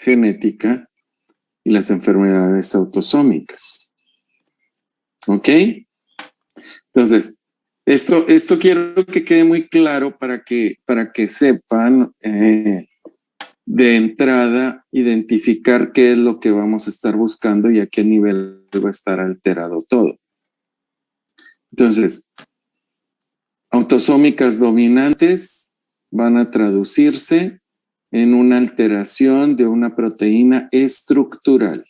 genética y las enfermedades autosómicas. ¿Ok? Entonces, esto quiero que quede muy claro para que sepan de entrada identificar qué es lo que vamos a estar buscando y a qué nivel va a estar alterado todo. Entonces, autosómicas dominantes van a traducirse en una alteración de una proteína estructural.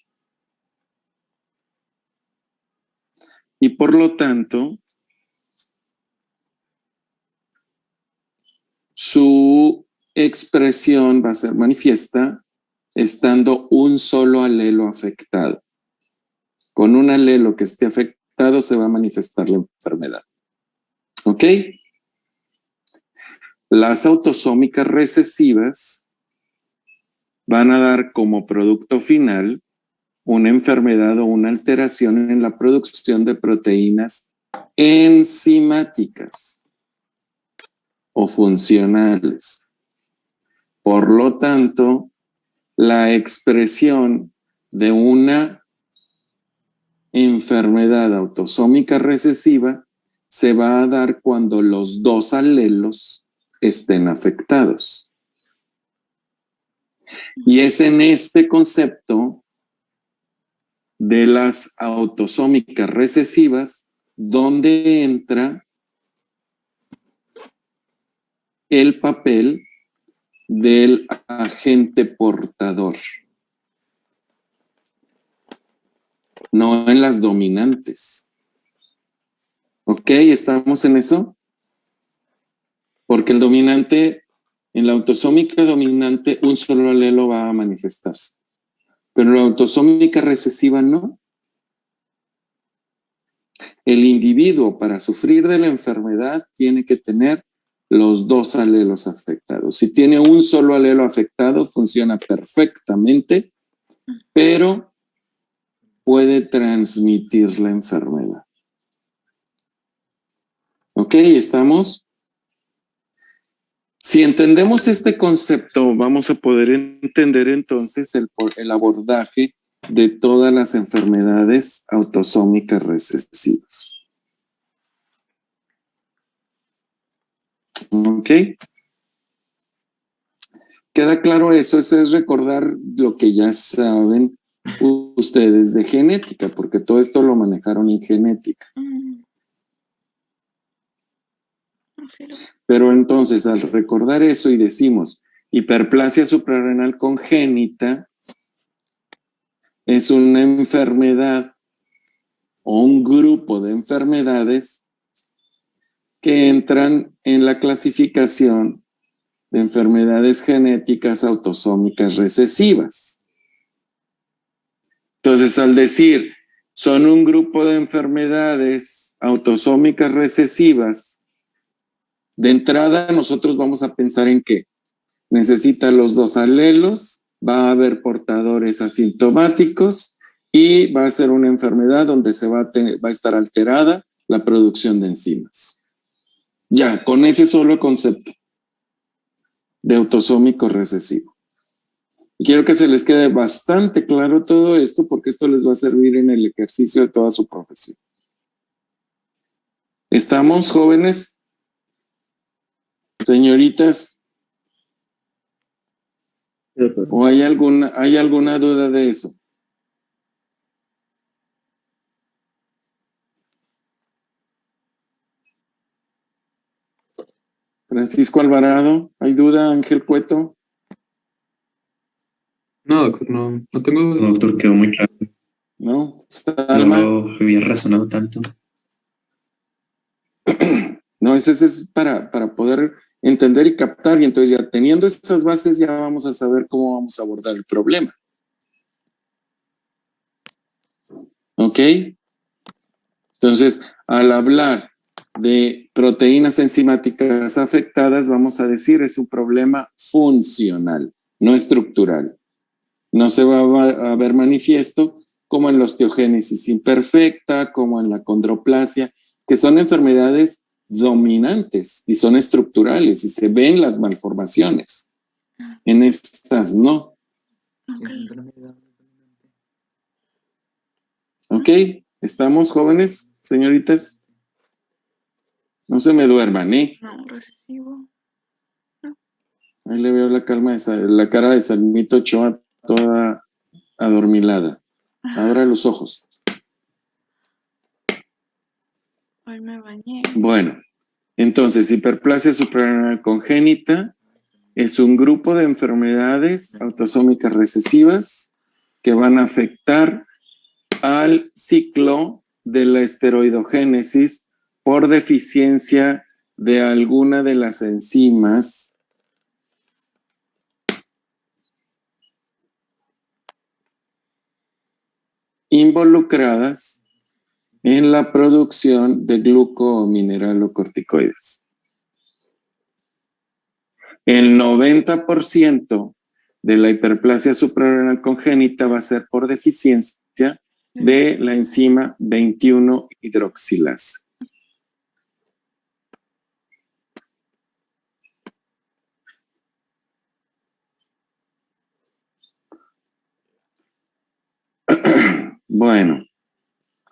Y por lo tanto, su expresión va a ser manifiesta estando un solo alelo afectado. Con un alelo que esté afectado se va a manifestar la enfermedad. ¿Ok? Las autosómicas recesivas van a dar como producto final una enfermedad o una alteración en la producción de proteínas enzimáticas o funcionales. Por lo tanto, la expresión de una enfermedad autosómica recesiva se va a dar cuando los dos alelos estén afectados. Y es en este concepto de las autosómicas recesivas donde entra el papel del agente portador. No en las dominantes. ¿Ok? ¿Estamos en eso? Porque el dominante, en la autosómica dominante, un solo alelo va a manifestarse. Pero la autosómica recesiva no. El individuo, para sufrir de la enfermedad, tiene que tener los dos alelos afectados. Si tiene un solo alelo afectado, funciona perfectamente, pero puede transmitir la enfermedad. ¿Ok? ¿Estamos? Si entendemos este concepto, vamos a poder entender entonces el abordaje de todas las enfermedades autosómicas recesivas. ¿Ok? ¿Queda claro eso? Eso es recordar lo que ya saben ustedes de genética, porque todo esto lo manejaron en genética. Pero entonces, al recordar eso y decimos hiperplasia suprarrenal congénita, es una enfermedad o un grupo de enfermedades que entran en la clasificación de enfermedades genéticas autosómicas recesivas. Entonces, al decir son un grupo de enfermedades autosómicas recesivas, de entrada nosotros vamos a pensar en que necesita los dos alelos, va a haber portadores asintomáticos y va a ser una enfermedad donde va a estar alterada la producción de enzimas. Ya, con ese solo concepto de autosómico recesivo. Y quiero que se les quede bastante claro todo esto porque esto les va a servir en el ejercicio de toda su profesión. ¿Estamos, jóvenes? Señoritas. ¿O hay alguna duda de eso? Francisco Alvarado, ¿hay duda? Ángel Cueto. No, doctor, no tengo duda. No, doctor, quedó muy claro. ¿No? ¿Salma? No lo había razonado tanto. No, eso es para poder entender y captar. Y entonces ya teniendo estas bases ya vamos a saber cómo vamos a abordar el problema. ¿Ok? Entonces, al hablar de proteínas enzimáticas afectadas, vamos a decir es un problema funcional, no estructural. No se va a ver manifiesto como en la osteogénesis imperfecta, como en la condroplasia, que son enfermedades dominantes y son estructurales y se ven las malformaciones. En estas no. Ok, ¿estamos jóvenes, señoritas? No se me duerman, ¿eh? No, recesivo. Ahí le veo la la cara de Salmito Ochoa toda adormilada. Abra los ojos. Hoy me bañé. Bueno, entonces, hiperplasia suprarrenal congénita es un grupo de enfermedades autosómicas recesivas que van a afectar al ciclo de la esteroidogénesis por deficiencia de alguna de las enzimas involucradas en la producción de glucomineralocorticoides. El 90% de la hiperplasia suprarrenal congénita va a ser por deficiencia de la enzima 21-hidroxilasa. Bueno,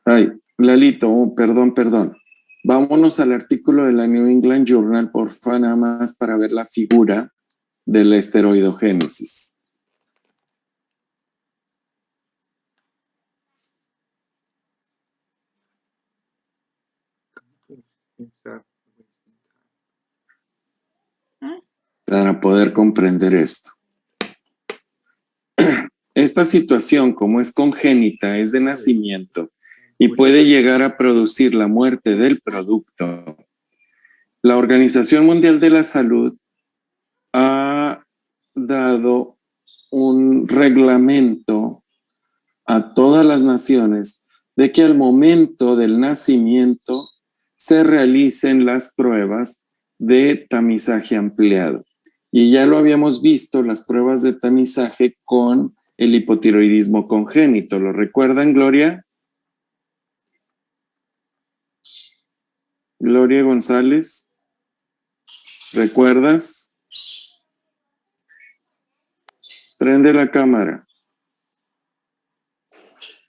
ay, Lalito, perdón. Vámonos al artículo de la New England Journal, porfa, nada más para ver la figura de la esteroidogénesis. Para poder comprender esto. Esta situación, como es congénita, es de nacimiento y puede llegar a producir la muerte del producto. La Organización Mundial de la Salud ha dado un reglamento a todas las naciones de que al momento del nacimiento se realicen las pruebas de tamizaje ampliado. Y ya lo habíamos visto, las pruebas de tamizaje con el hipotiroidismo congénito. ¿Lo recuerdan, Gloria? Gloria González, ¿recuerdas? Prende la cámara.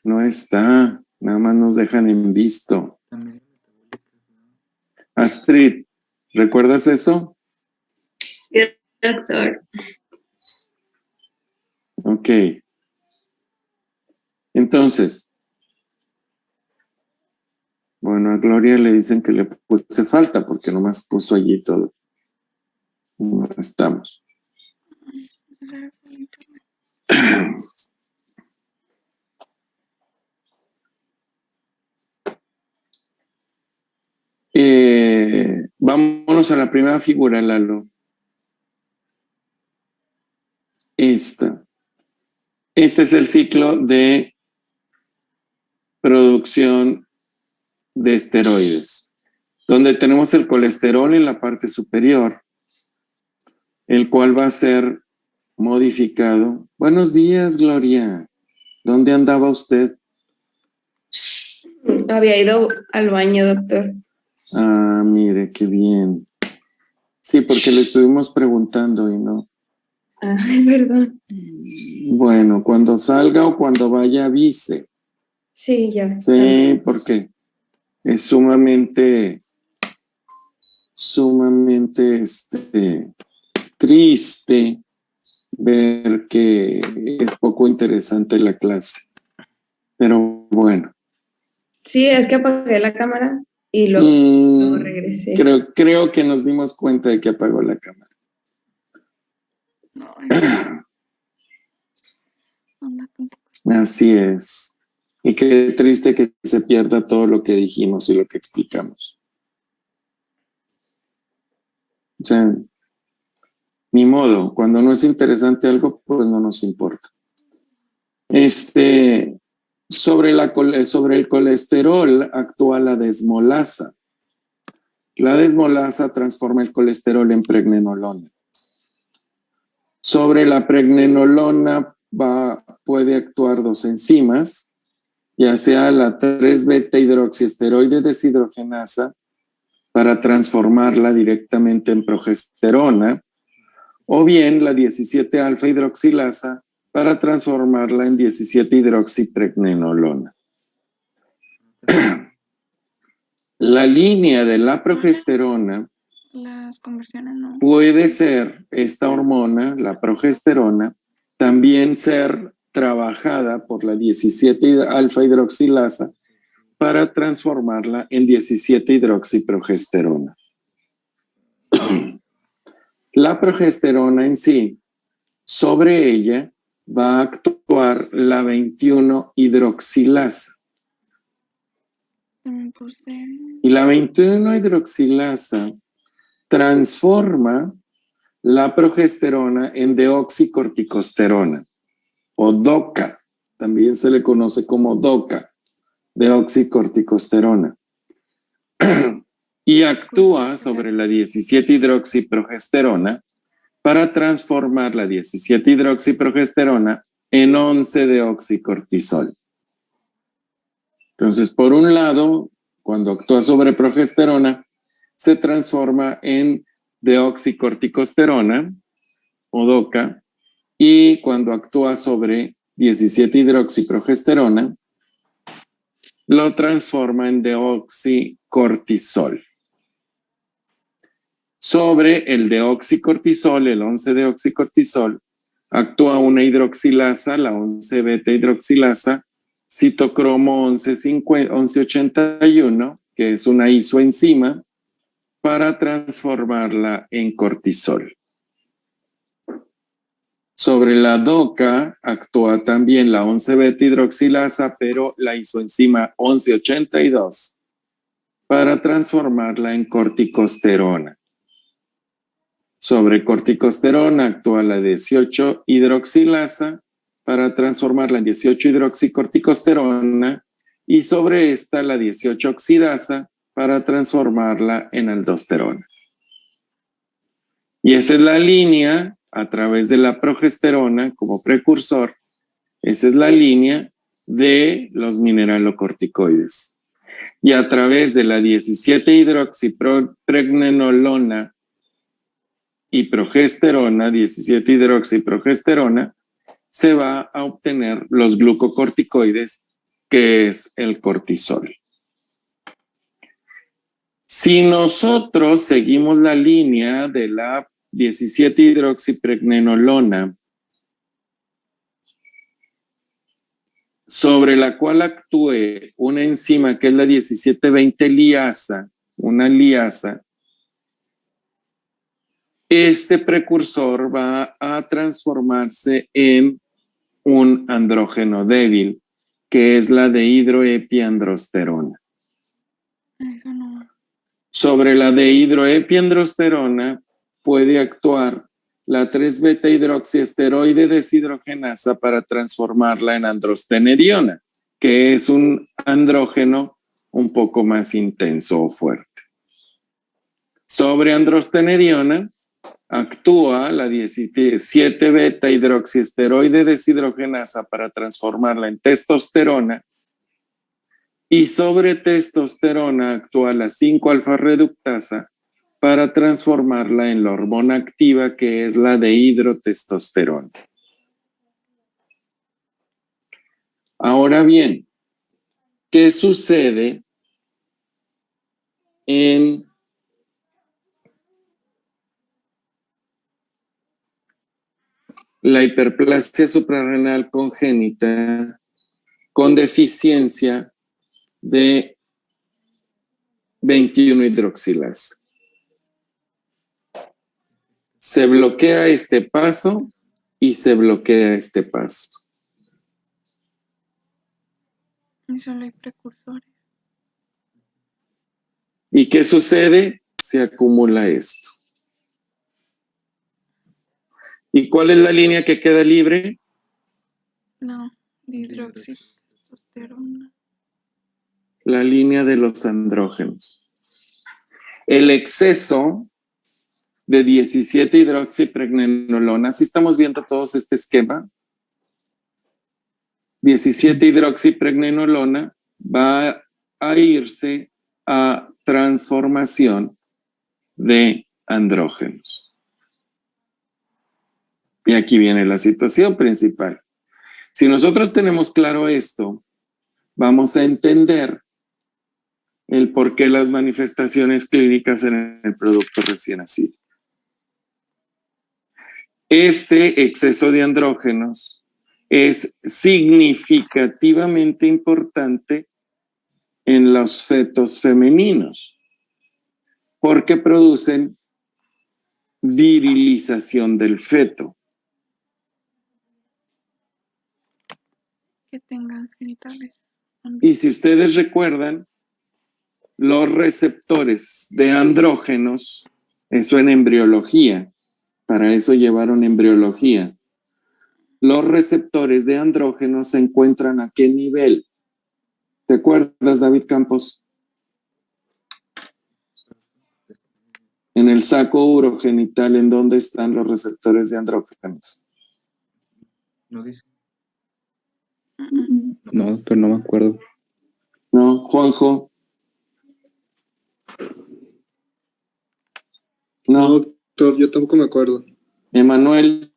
No está, nada más nos dejan en visto. Astrid, ¿recuerdas eso? Sí, doctor. Ok. Entonces, bueno, a Gloria le dicen que le puse falta porque nomás puso allí todo. No estamos. Vámonos a la primera figura, Lalo. Esta. Este es el ciclo de producción de esteroides, donde tenemos el colesterol en la parte superior, el cual va a ser modificado. Buenos días, Gloria. ¿Dónde andaba usted? Había ido al baño, doctor. Ah, mire, qué bien. Sí, porque le estuvimos preguntando y no. Ay, perdón. Bueno, cuando salga o cuando vaya, avise. Sí, ya. Sí, porque es sumamente triste ver que es poco interesante la clase. Pero bueno. Sí, es que apagué la cámara y luego regresé. Creo que nos dimos cuenta de que apagó la cámara. No, Así es. Y qué triste que se pierda todo lo que dijimos y lo que explicamos. O sea, ni modo, cuando no es interesante algo, pues no nos importa. Sobre el colesterol actúa la desmolasa. La desmolasa transforma el colesterol en pregnenolona. Sobre la pregnenolona puede actuar dos enzimas, ya sea la 3-beta hidroxiesteroide deshidrogenasa para transformarla directamente en progesterona, o bien la 17-alfa hidroxilasa para transformarla en 17-hidroxipregnenolona. La línea de la progesterona Las conversiones no. puede ser, esta hormona, la progesterona, también ser trabajada por la 17-alfa-hidroxilasa para transformarla en 17-hidroxiprogesterona. La progesterona en sí, sobre ella va a actuar la 21-hidroxilasa. Y la 21-hidroxilasa transforma la progesterona en deoxicorticosterona o DOCA, también se le conoce como DOCA, deoxicorticosterona, y actúa sobre la 17-hidroxiprogesterona para transformar la 17-hidroxiprogesterona en 11-deoxicortisol. Entonces, por un lado, cuando actúa sobre progesterona, se transforma en deoxicorticosterona o DOCA, y cuando actúa sobre 17-hidroxiprogesterona, lo transforma en deoxicortisol. Sobre el deoxicortisol, el 11-deoxicortisol, actúa una hidroxilasa, la 11-beta-hidroxilasa, citocromo 1181, que es una isoenzima, para transformarla en cortisol. Sobre la DOCA actúa también la 11-beta-hidroxilasa, pero la isoenzima 1182, para transformarla en corticosterona. Sobre corticosterona actúa la 18-hidroxilasa para transformarla en 18-hidroxicorticosterona, y sobre esta la 18-oxidasa para transformarla en aldosterona. Y esa es la línea a través de la progesterona como precursor. Esa es la línea de los mineralocorticoides. Y a través de la 17-hidroxipregnenolona y progesterona, 17-hidroxiprogesterona, se va a obtener los glucocorticoides, que es el cortisol. Si nosotros seguimos la línea de la 17-hidroxipregnenolona, sobre la cual actúe una enzima que es la 17-20 liasa, una liasa, este precursor va a transformarse en un andrógeno débil, que es la dehidroepiandrosterona. Eso no. Sobre la dehidroepiandrosterona puede actuar la 3-beta-hidroxiesteroide deshidrogenasa para transformarla en androstenediona, que es un andrógeno un poco más intenso o fuerte. Sobre androstenediona actúa la 17-beta-hidroxiesteroide deshidrogenasa para transformarla en testosterona, y sobre testosterona actúa la 5-alfa-reductasa para transformarla en la hormona activa, que es la dehidrotestosterona. Ahora bien, ¿qué sucede en la hiperplasia suprarrenal congénita con deficiencia de 21-hidroxilasa? Se bloquea este paso y se bloquea este paso. Y solo hay precursores. ¿Y qué sucede? Se acumula esto. ¿Y cuál es la línea que queda libre? No, dihidroxitestosterona. La línea de los andrógenos. El exceso de 17-hidroxipregnenolona, ¿sí estamos viendo todos este esquema? 17-hidroxipregnenolona va a irse a transformación de andrógenos. Y aquí viene la situación principal. Si nosotros tenemos claro esto, vamos a entender el por qué las manifestaciones clínicas en el producto recién nacido. Este exceso de andrógenos es significativamente importante en los fetos femeninos porque producen virilización del feto. Que tengan genitales. Y si ustedes recuerdan, los receptores de andrógenos, eso en embriología, para eso llevaron embriología. Los receptores de andrógenos se encuentran ¿a qué nivel? ¿Te acuerdas, David Campos? En el saco urogenital, ¿en dónde están los receptores de andrógenos? No dice. No, pero no me acuerdo. ¿No? Juanjo. No. Doctor, yo tampoco me acuerdo. Emanuel.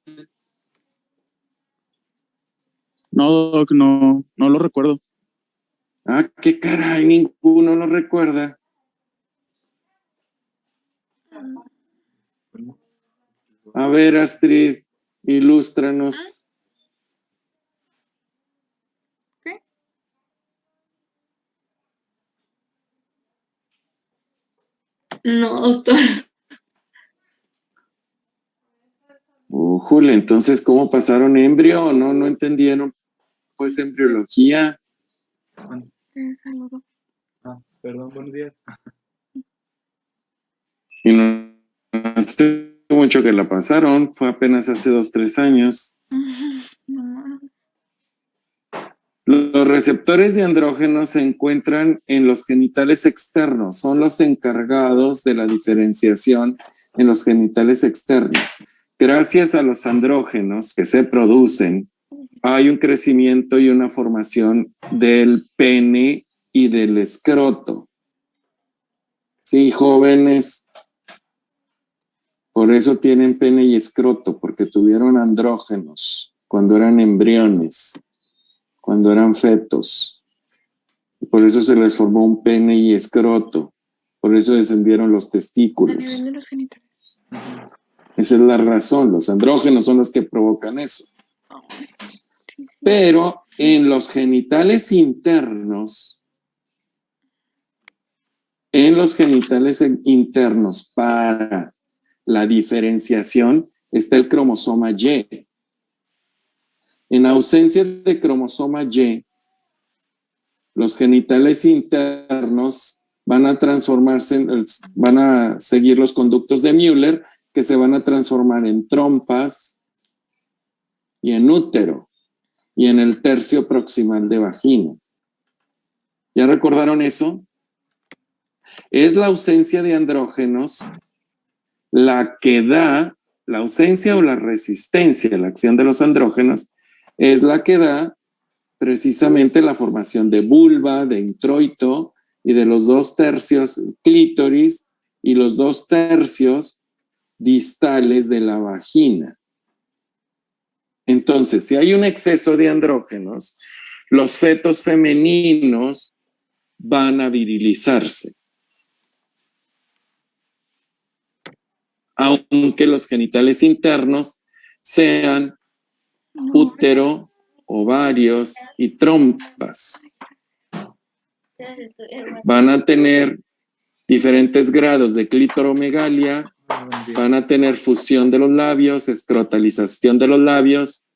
No, Doc, no lo recuerdo. Ah, qué caray, ninguno lo recuerda. A ver, Astrid, ilústranos. ¿Qué? No, doctor. Jule, entonces, ¿cómo pasaron embrio? No entendieron, pues, embriología. Te saludo. Perdón, buenos días. Y no hace mucho que la pasaron, fue apenas hace 2, 3 años. No. Los receptores de andrógenos se encuentran en los genitales externos, son los encargados de la diferenciación en los genitales externos. Gracias a los andrógenos que se producen, hay un crecimiento y una formación del pene y del escroto. Sí, jóvenes, por eso tienen pene y escroto, porque tuvieron andrógenos cuando eran embriones, cuando eran fetos. Y por eso se les formó un pene y escroto. Por eso descendieron los A testículos. nivel de los genitales. Esa es la razón. Los andrógenos son los que provocan eso. Sí. Pero en los genitales internos, para la diferenciación está el cromosoma Y. En ausencia de cromosoma Y, los genitales internos van a transformarse, van a seguir los conductos de Müller, que se van a transformar en trompas y en útero y en el tercio proximal de vagina. ¿Ya recordaron eso? Es la ausencia de andrógenos la que da, la ausencia o la resistencia a la acción de los andrógenos, es la que da precisamente la formación de vulva, de introito y de los 2/3 clítoris y los 2/3 distales de la vagina. Entonces, si hay un exceso de andrógenos, los fetos femeninos van a virilizarse. Aunque los genitales internos sean útero, ovarios y trompas. Van a tener diferentes grados de clitoromegalia, van a tener fusión de los labios, escrotalización de los labios,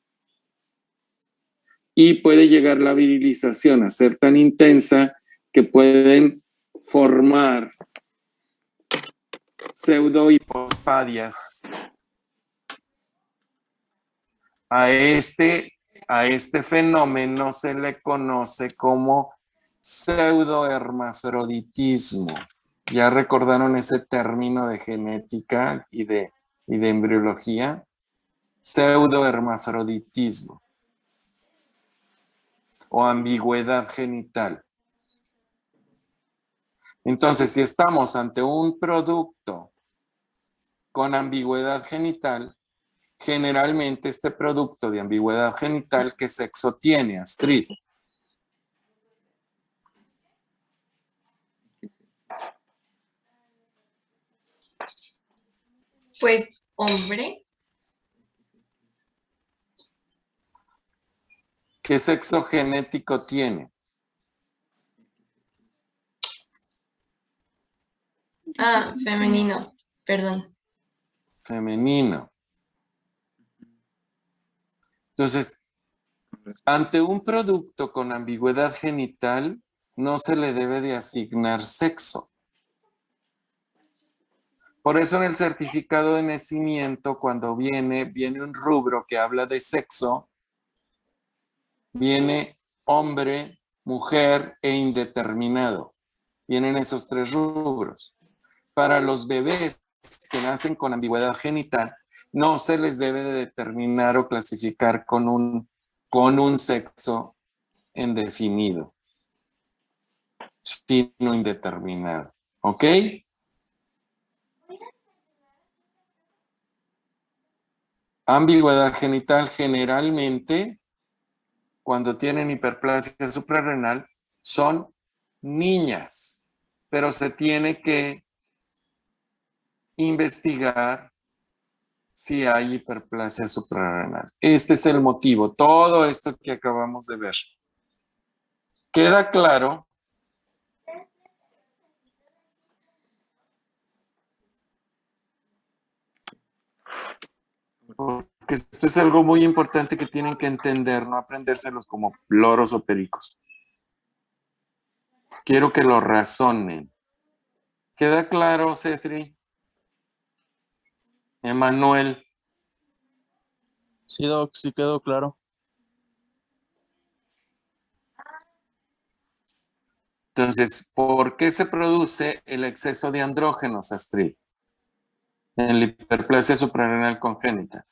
y puede llegar la virilización a ser tan intensa que pueden formar pseudohipospadias. A este fenómeno se le conoce como pseudohermafroditismo. ¿Ya recordaron ese término de genética y de embriología? Pseudohermafroditismo o ambigüedad genital. Entonces, si estamos ante un producto con ambigüedad genital, generalmente este producto de ambigüedad genital, ¿qué sexo tiene, Astrid? Pues, hombre. ¿Qué sexo genético tiene? Ah, femenino. Perdón. Femenino. Entonces, ante un producto con ambigüedad genital, no se le debe de asignar sexo. Por eso en el certificado de nacimiento, cuando viene un rubro que habla de sexo, viene hombre, mujer e indeterminado. Vienen esos 3 rubros. Para los bebés que nacen con ambigüedad genital, no se les debe de determinar o clasificar con un sexo indefinido, sino indeterminado. ¿Ok? Ambigüedad genital generalmente, cuando tienen hiperplasia suprarrenal, son niñas, pero se tiene que investigar si hay hiperplasia suprarrenal. Este es el motivo, todo esto que acabamos de ver. ¿Queda claro? Porque esto es algo muy importante que tienen que entender, no aprendérselos como loros o pericos. Quiero que lo razonen. ¿Queda claro, Cetri? Emanuel. Sí, Doc, sí quedó claro. Entonces, ¿por qué se produce el exceso de andrógenos, Astrid? En la hiperplasia suprarrenal congénita.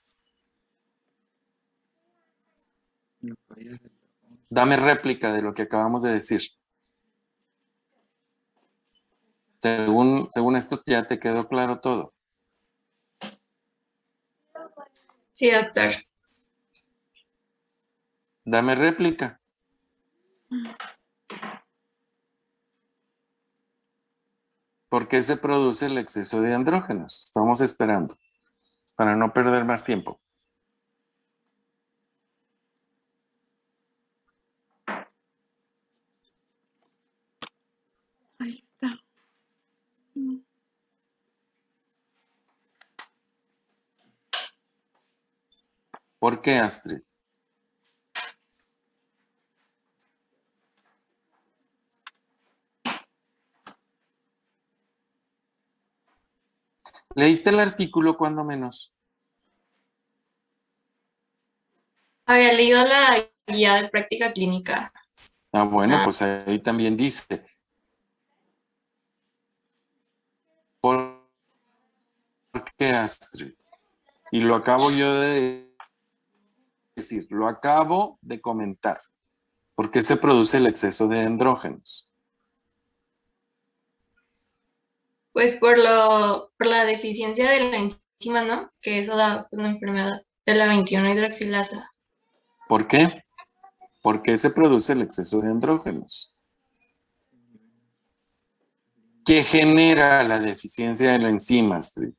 Dame réplica de lo que acabamos de decir. Según esto ya te quedó claro todo. Sí, doctor. Dame réplica. ¿Por qué se produce el exceso de andrógenos? Estamos esperando, para no perder más tiempo. Ahí está. No. ¿Por qué, Astrid? ¿Leíste el artículo cuando menos? Había leído la guía de práctica clínica. Ah, bueno, Ah. pues ahí también dice. ¿Por qué, Astrid? Y lo acabo yo de decir, lo acabo de comentar. ¿Por qué se produce el exceso de andrógenos? Pues por la deficiencia de la enzima, ¿no? Que eso da pues, la enfermedad de la 21 hidroxilasa. ¿Por qué? ¿Por qué se produce el exceso de andrógenos? ¿Qué genera la deficiencia de la enzima, Astrid?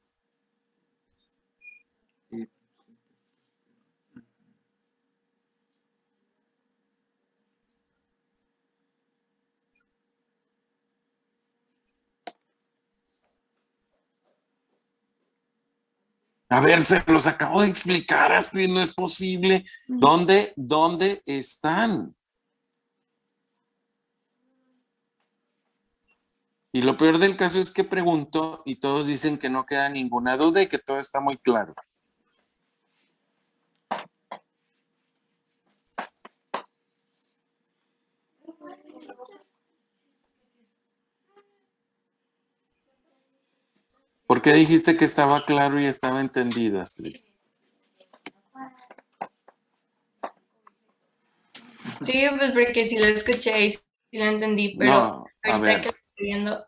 A ver, se los acabo de explicar, Astrid, no es posible. ¿Dónde están? Y lo peor del caso es que pregunto y todos dicen que no queda ninguna duda y que todo está muy claro. ¿Por qué dijiste que estaba claro y estaba entendido, Astrid? Sí, pues porque sí lo escuché y sí lo entendí, pero No, a ahorita ver. que lo estoy viendo.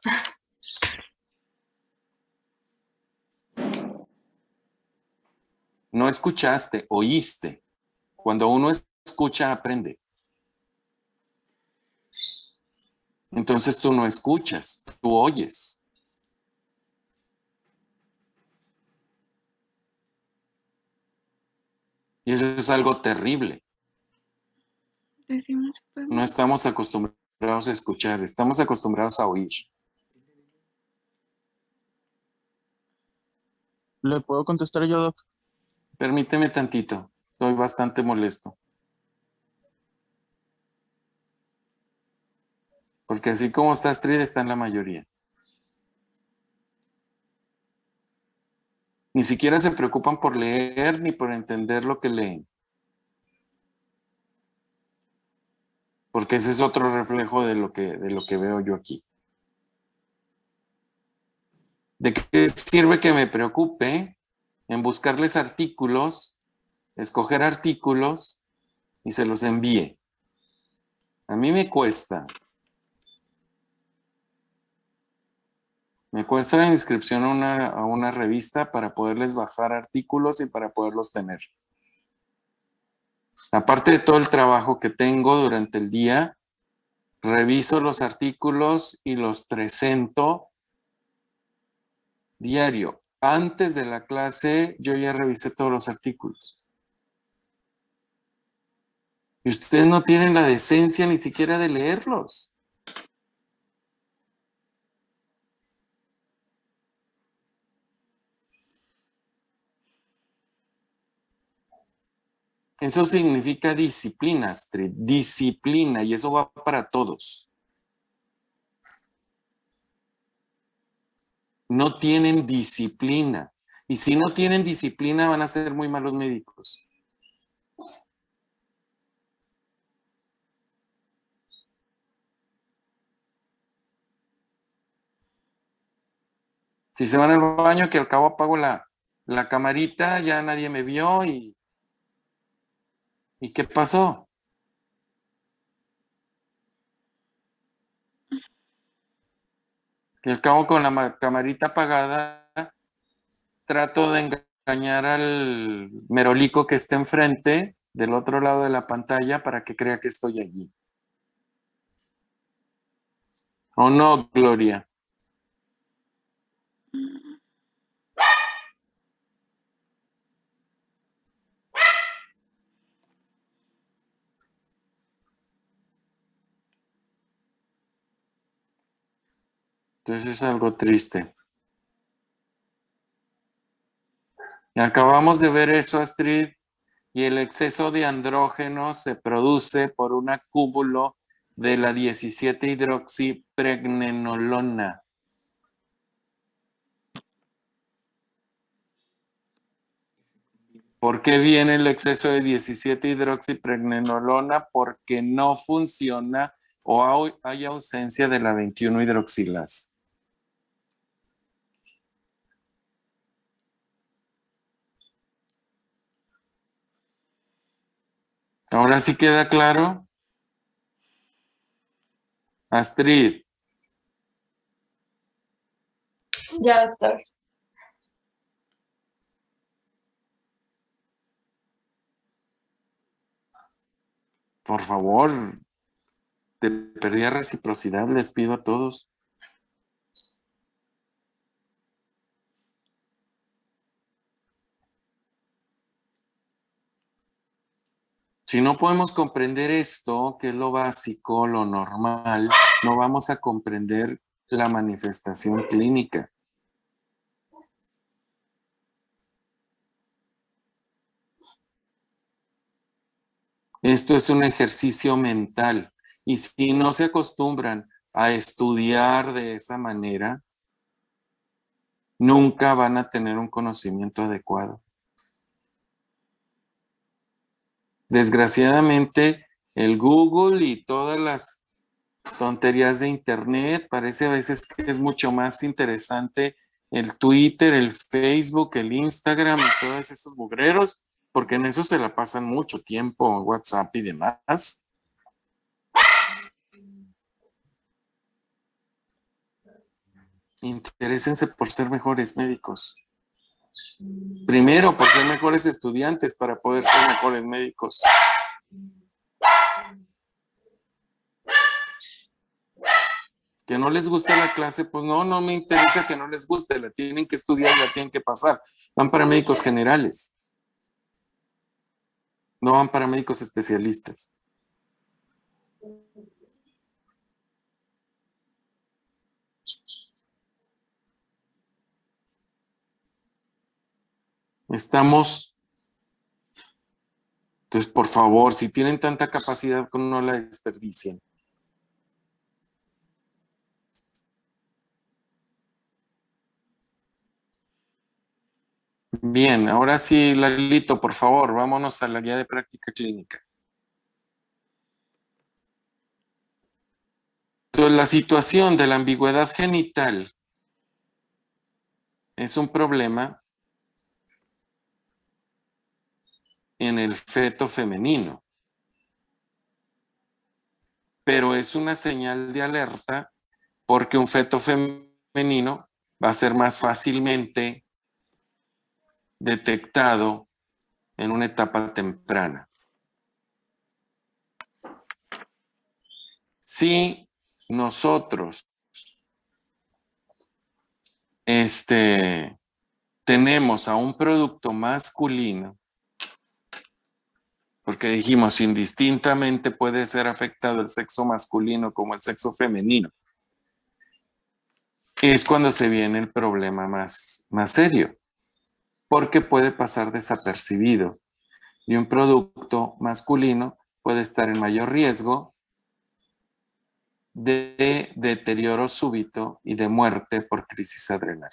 No escuchaste, oíste. Cuando uno escucha, aprende. Entonces tú no escuchas, tú oyes. Y eso es algo terrible. Decimos, No estamos acostumbrados a escuchar, estamos acostumbrados a oír. ¿Le puedo contestar yo, Doc? Permíteme tantito, estoy bastante molesto. Porque así como está Astrid, está en la mayoría. Ni siquiera se preocupan por leer ni por entender lo que leen. Porque ese es otro reflejo de lo que veo yo aquí. ¿De qué sirve que me preocupe en buscarles artículos, escoger artículos y se los envíe? A mí me cuesta. Me cuesta la inscripción a una revista para poderles bajar artículos y para poderlos tener. Aparte de todo el trabajo que tengo durante el día, reviso los artículos y los presento diario. Antes de la clase yo ya revisé todos los artículos. Y ustedes no tienen la decencia ni siquiera de leerlos. Eso significa disciplina, Astrid, disciplina, y eso va para todos. No tienen disciplina. Y si no tienen disciplina, van a ser muy malos médicos. Si se van al baño, que al cabo apago la camarita, ya nadie me vio ¿y qué pasó? Que al cabo con la camarita apagada, trato de engañar al merolico que esté enfrente, del otro lado de la pantalla, para que crea que estoy allí. ¿O no, Gloria? Entonces es algo triste. Y acabamos de ver eso, Astrid, y el exceso de andrógenos se produce por un acúmulo de la 17-hidroxipregnenolona. ¿Por qué viene el exceso de 17-hidroxipregnenolona? Porque no funciona o hay ausencia de la 21-hidroxilasa. Ahora sí queda claro. Astrid, Ya, doctor. por favor, de perdida reciprocidad les pido a todos. Si no podemos comprender esto, que es lo básico, lo normal, no vamos a comprender la manifestación clínica. Esto es un ejercicio mental y si no se acostumbran a estudiar de esa manera, nunca van a tener un conocimiento adecuado. Desgraciadamente, el Google y todas las tonterías de Internet parece a veces que es mucho más interesante el Twitter, el Facebook, el Instagram y todos esos mugreros, porque en eso se la pasan mucho tiempo, WhatsApp y demás. Interésense por ser mejores médicos. Primero, por ser mejores estudiantes para poder ser mejores médicos. Que no les gusta la clase, pues no me interesa que no les guste, la tienen que estudiar, la tienen que pasar. Van para médicos generales. No van para médicos especialistas. Estamos, entonces por favor, si tienen tanta capacidad, no la desperdicien. Bien, ahora sí, Lalito, por favor, vámonos a la guía de práctica clínica. Entonces, la situación de la ambigüedad genital es un problema en el feto femenino, pero es una señal de alerta porque un feto femenino va a ser más fácilmente detectado en una etapa temprana. Si nosotros tenemos a un producto masculino, porque dijimos indistintamente puede ser afectado el sexo masculino como el sexo femenino, es cuando se viene el problema más serio, porque puede pasar desapercibido y un producto masculino puede estar en mayor riesgo de deterioro súbito y de muerte por crisis adrenal.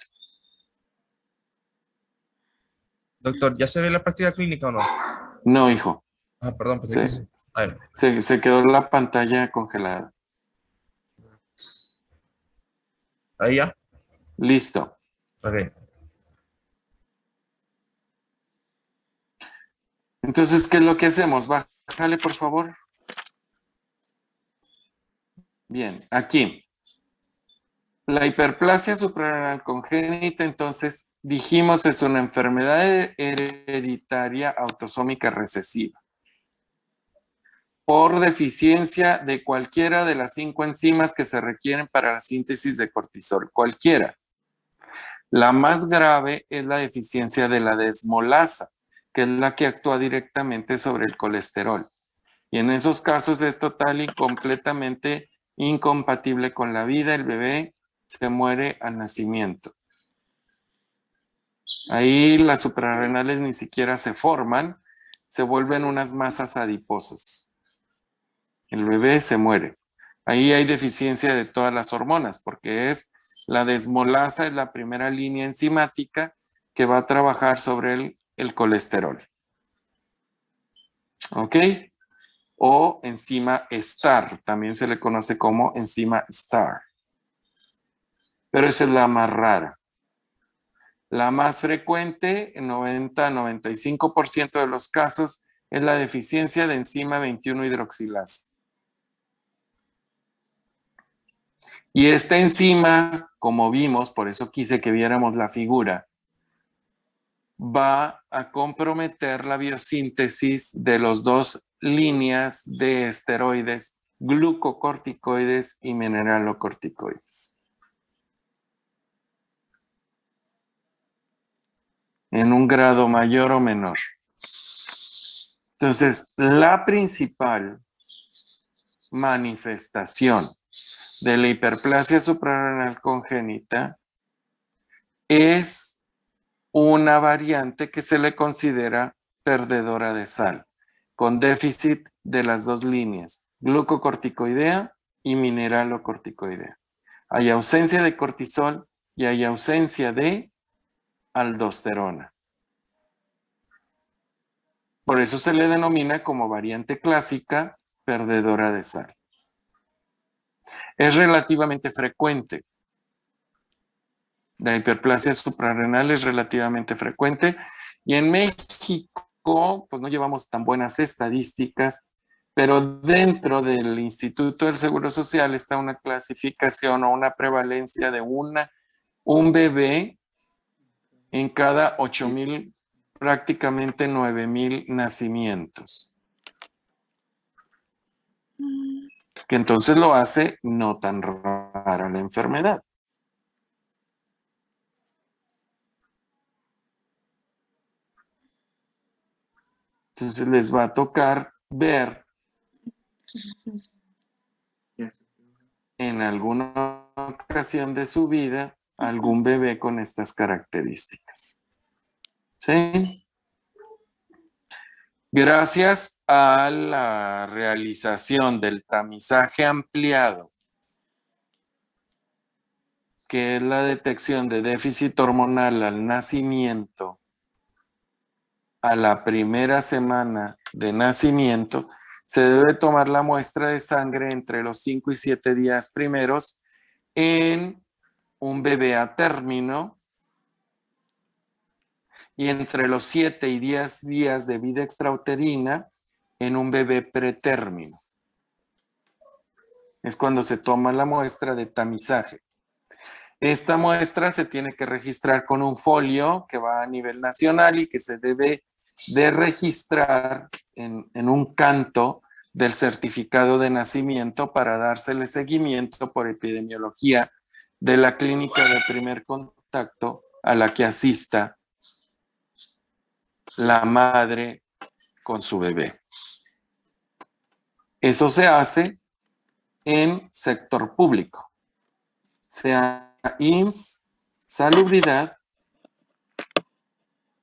Doctor, ¿ya se ve la práctica clínica o no? No, hijo. Ah, perdón, pensé que sí. A ver. Se quedó la pantalla congelada. ¿Ahí ya? Listo. Ok. Entonces, ¿qué es lo que hacemos? Bájale, por favor. Bien, aquí. La hiperplasia suprarrenal congénita, entonces, dijimos, es una enfermedad hereditaria autosómica recesiva por deficiencia de cualquiera de las 5 enzimas que se requieren para la síntesis de cortisol, cualquiera. La más grave es la deficiencia de la desmolasa, que es la que actúa directamente sobre el colesterol. Y en esos casos es total y completamente incompatible con la vida. El bebé se muere al nacimiento. Ahí las suprarrenales ni siquiera se forman, se vuelven unas masas adiposas. El bebé se muere. Ahí hay deficiencia de todas las hormonas, porque la desmolasa es la primera línea enzimática que va a trabajar sobre el colesterol. ¿Ok? O enzima STAR, también se le conoce como enzima STAR. Pero esa es la más rara. La más frecuente, en 90-95% de los casos, es la deficiencia de enzima 21 hidroxilasa. Y esta enzima, como vimos, por eso quise que viéramos la figura, va a comprometer la biosíntesis de las 2 líneas de esteroides, glucocorticoides y mineralocorticoides. En un grado mayor o menor. Entonces, la principal manifestación de la hiperplasia suprarrenal congénita es una variante que se le considera perdedora de sal, con déficit de las 2 líneas, glucocorticoidea y mineralocorticoidea. Hay ausencia de cortisol y hay ausencia de aldosterona. Por eso se le denomina como variante clásica perdedora de sal. Es relativamente frecuente. La hiperplasia suprarrenal es relativamente frecuente y en México pues no llevamos tan buenas estadísticas, pero dentro del Instituto del Seguro Social está una clasificación o una prevalencia de un bebé en cada 8,000, prácticamente 9,000 nacimientos. Que entonces lo hace no tan rara la enfermedad. Entonces les va a tocar ver en alguna ocasión de su vida algún bebé con estas características. ¿Sí? Gracias a la realización del tamizaje ampliado, que es la detección de déficit hormonal al nacimiento, a la primera semana de nacimiento, se debe tomar la muestra de sangre entre los 5 y 7 días primeros en un bebé a término y entre los 7 y 10 días de vida extrauterina en un bebé pretérmino. Es cuando se toma la muestra de tamizaje. Esta muestra se tiene que registrar con un folio que va a nivel nacional y que se debe de registrar en un canto del certificado de nacimiento para dársele seguimiento por epidemiología de la clínica de primer contacto a la que asista la madre con su bebé. Eso se hace en sector público, sea IMSS, Salubridad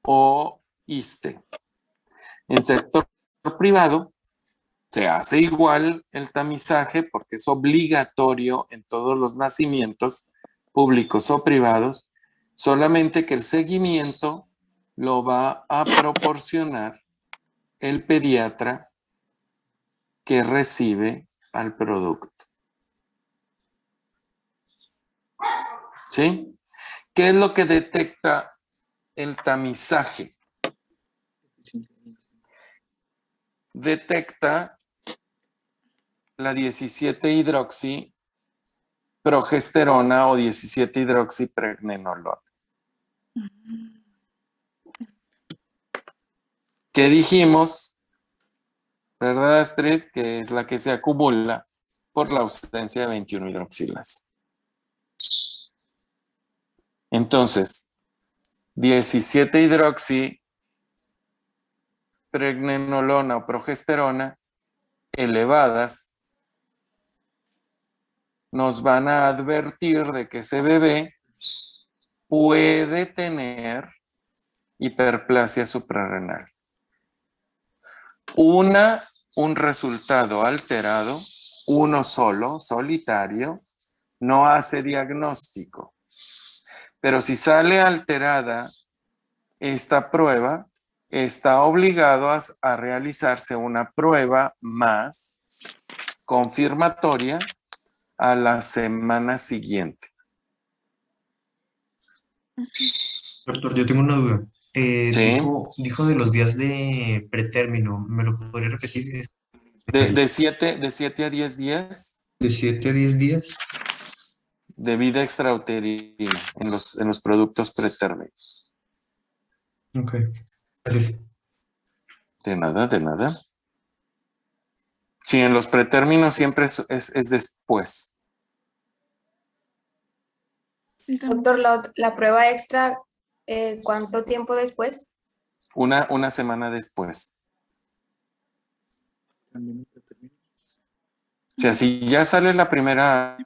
o ISSSTE. En sector privado se hace igual el tamizaje porque es obligatorio en todos los nacimientos públicos o privados, solamente que el seguimiento lo va a proporcionar el pediatra que recibe al producto. ¿Sí? ¿Qué es lo que detecta el tamizaje? Detecta la 17-hidroxiprogesterona o 17-hidroxipregnenolona. ¿Qué dijimos? ¿Verdad, Astrid? Que es la que se acumula por la ausencia de 21-hidroxilasa. Entonces, 17-hidroxipregnenolona o progesterona elevadas nos van a advertir de que ese bebé puede tener hiperplasia suprarrenal. Un resultado alterado, uno solo, solitario, no hace diagnóstico. Pero si sale alterada esta prueba, está obligado a realizarse una prueba más confirmatoria a la semana siguiente. Doctor, yo tengo una duda. Sí. Dijo de los días de pretérmino. ¿Me lo podría repetir? De 7 a 10 días De 7 a 10 días. de vida extrauterina en los productos pretérminos. Ok. Gracias. De nada, de nada. Sí, en los pretérminos siempre es después. Doctor, la prueba extra, ¿cuánto tiempo después? Una semana después. O sea, si ya sale la primera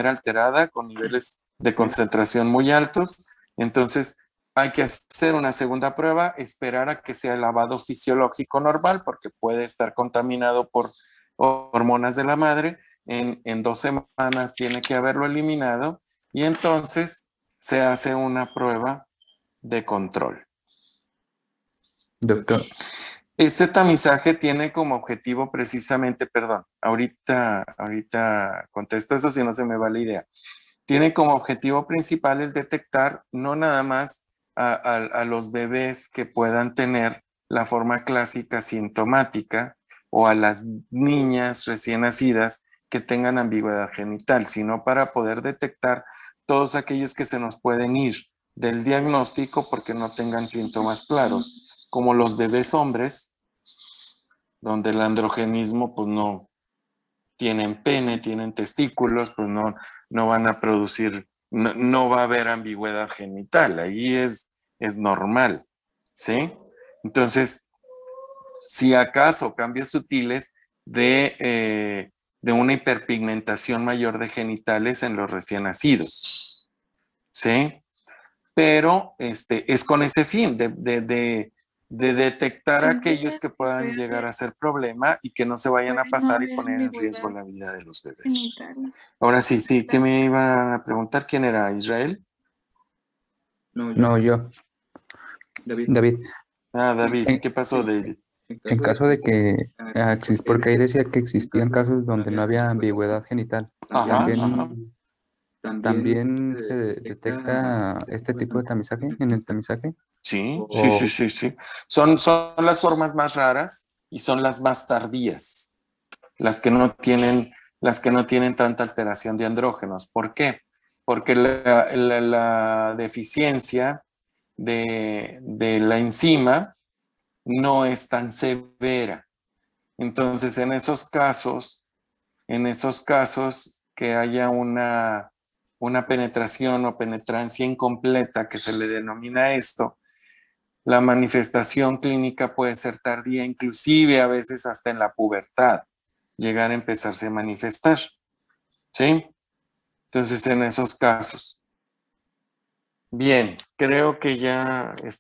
alterada con niveles de concentración muy altos, entonces hay que hacer una segunda prueba, esperar a que sea el lavado fisiológico normal, porque puede estar contaminado por hormonas de la madre. En 2 semanas tiene que haberlo eliminado y entonces se hace una prueba de control. Doctor. Este tamizaje tiene como objetivo precisamente, perdón, ahorita contesto eso si no se me va la idea. Tiene como objetivo principal el detectar no nada más a los bebés que puedan tener la forma clásica sintomática o a las niñas recién nacidas que tengan ambigüedad genital, sino para poder detectar todos aquellos que se nos pueden ir del diagnóstico porque no tengan síntomas claros, como los bebés hombres, donde el androgenismo pues no tienen pene, tienen testículos, pues no van a producir, no va a haber ambigüedad genital, ahí es normal, ¿sí? Entonces, si acaso cambios sutiles de una hiperpigmentación mayor de genitales en los recién nacidos, ¿sí? Pero es con ese fin de detectar aquellos que puedan llegar a ser problema y que no se vayan a pasar y poner en riesgo la vida de los bebés. Ahora sí, ¿qué me iban a preguntar? ¿Quién era? ¿Israel? No, yo. David. Ah, David, ¿qué pasó, David? En caso de que porque ahí decía que existían casos donde no había ambigüedad genital. Ajá, ajá. ¿También se detecta este tipo de tamizaje en el tamizaje? Sí. O- Sí. Son las formas más raras y son las más tardías, las que no tienen tanta alteración de andrógenos. ¿Por qué? Porque la deficiencia de la enzima no es tan severa. Entonces, en esos casos que haya una penetración o penetrancia incompleta, que se le denomina esto, la manifestación clínica puede ser tardía, inclusive a veces hasta en la pubertad, llegar a empezarse a manifestar, ¿sí? Entonces, en esos casos. Bien, creo que ya